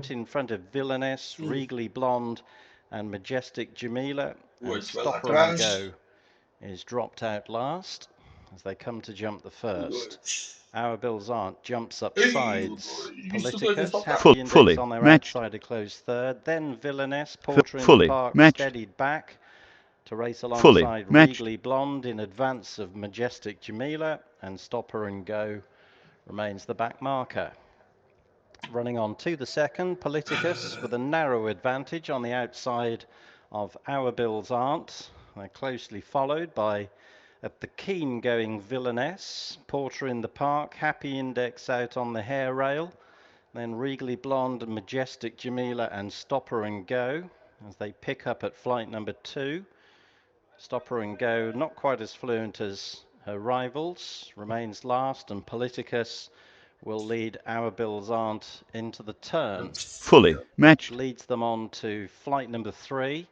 In front of Villainess, Regally Blonde and Majestic Jamila, and Stopper and Go is dropped out last as they come to jump the first. Our Bills Aren't jumps up sides. Politicus, Happy Index on their outside, a closed third. Then Villainess, Porter in the Park, steadied back to race alongside Regally Blonde in advance of Majestic Jamila, and Stopper and Go remains the back marker. Running on to the second, Politicus with a narrow advantage on the outside of Our Bills Aren't. They're closely followed by, at the keen going, Villainess, Porter in the Park, Happy Index out on the hair rail, then Regally Blonde and Majestic Jamila and Stopper and Go as they pick up at flight number 2. Stopper and Go not quite as fluent as her rivals, remains last, and Politicus will lead Our Bills Aren't into the turn. Fully matched. Leads them on to flight number 3,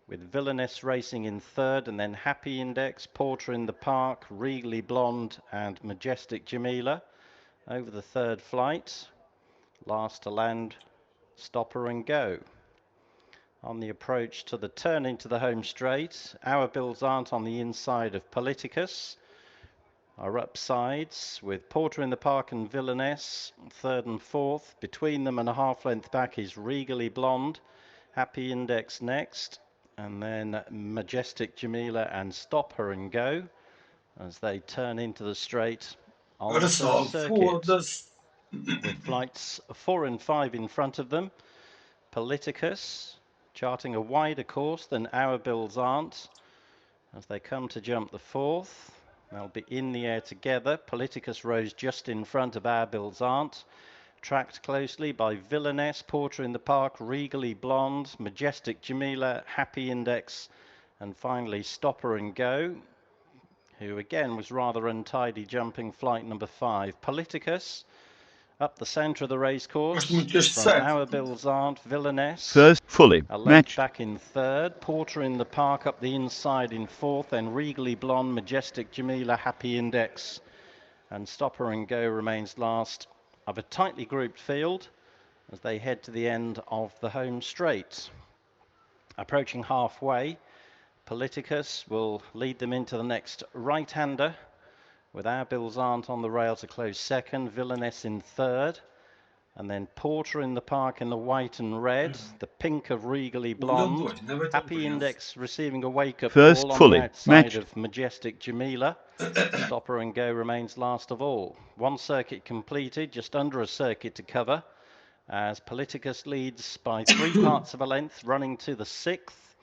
with Villainess racing in third, and then Happy Index, Porter in the Park, Regally Blonde and Majestic Jamila over the third flight. Last to land, Stopper and Go. On the approach to the turn into the home straight, Our Bills Aren't on the inside of Politicus, are up sides with Porter in the Park and Villainess, third and fourth. Between them and a half length back is Regally Blonde, Happy Index next, and then Majestic Jamila and Stopper and Go as they turn into the straight on the circuit. With flights 4 and 5 in front of them, Politicus charting a wider course than Our Bills Aren't as they come to jump the fourth. They'll be in the air together. Politicus rose just in front of Our Bills Aren't, tracked closely by Villainess, Porter in the Park, Regally Blonde, Majestic Jamila, Happy Index, and finally Stopper and Go, who again was rather untidy jumping flight number 5. Politicus up the centre of the racecourse from Our Bills Aren't, Villainess. First, fully matched. Back in third, Porter in the Park up the inside in fourth, then Regally Blonde, Majestic Jamila, Happy Index, and Stopper and Go remains last of a tightly grouped field as they head to the end of the home straight. Approaching halfway, Politicus will lead them into the next right-hander, with Our Bills Aren't on the rail to close second, Villainess in third, and then Porter in the Park in the white and red, the pink of Regally Blonde, Happy Index receiving a wake-up call on the outside of Majestic Jamila. Stopper and Go remains last of all. One circuit completed, just under a circuit to cover, as Politicus leads by 3 parts of a length, running to the 6th.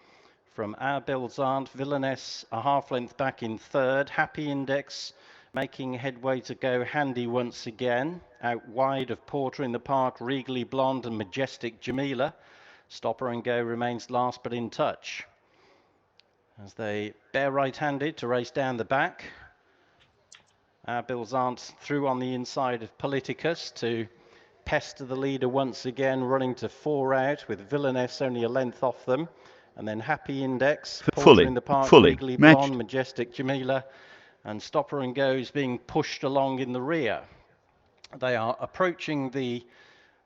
From Our Bills Aren't, Villainess a half length back in third, Happy Index making headway to Go handy once again, out wide of Porter in the Park, Regally Blonde and Majestic Jamila. Stopper and Go remains last but in touch as they bear right-handed to race down the back. Our Bills Aren't through on the inside of Politicus to pester the leader once again, running to 4 out with Villainess only a length off them, and then Happy Index, Porter in the Park, Regally Blonde, Majestic Jamila, and Stopper and Go is being pushed along in the rear. They are approaching the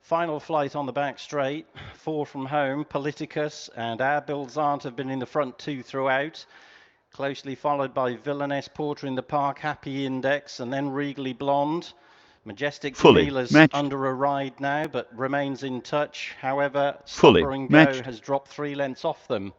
final flight on the back straight, 4 from home. Politicus and Our Bills Aren't have been in the front 2 throughout, closely followed by Villainess, Porter in the Park, Happy Index, and then Regally Blonde. Majestic Jamila's under a ride now, but remains in touch. However, Stopper and Go has dropped 3 lengths off them.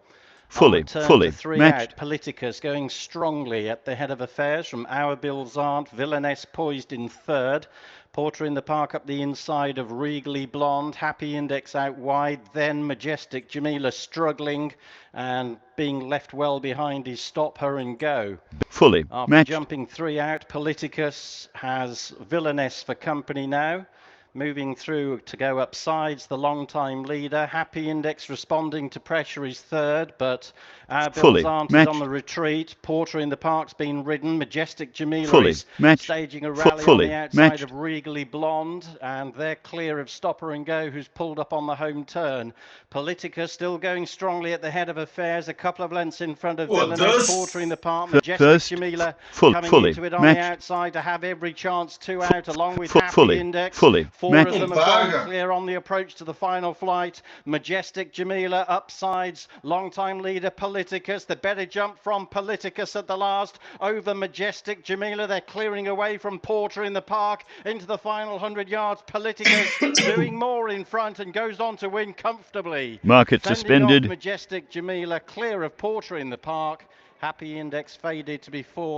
Fully to 3 out, Politicus going strongly at the head of affairs from Our Bills Aren't, Villainess poised in third, Porter in the Park up the inside of Regally Blonde, Happy Index out wide, then Majestic Jamila struggling and being left well behind is Stopper and Go. After jumping 3 out, Politicus has Villainess for company now. Moving through to go up sides, the long-time leader. Happy Index responding to pressure is third, but Our Bills Aren't on the retreat. Porter in the Park's been ridden. Majestic Jamila is staging a rally on the outside of Regally Blonde, and they're clear of Stopper and Go, who's pulled up on the home turn. Politica still going strongly at the head of affairs, a couple of lengths in front of Villainess. Porter in the Park. Majestic Jamila coming into it on the outside to have every chance. 2 out along with Happy Index. 4 Four of them have gone clear on the approach to the final flight. Majestic Jamila upsides. Long-time leader Politicus. The better jump from Politicus at the last. Over Majestic Jamila. They're clearing away from Porter in the park. Into the final 100 yards. Politicus doing more in front and goes on to win comfortably. Market suspended. Majestic Jamila clear of Porter in the park. Happy Index faded to be fourth.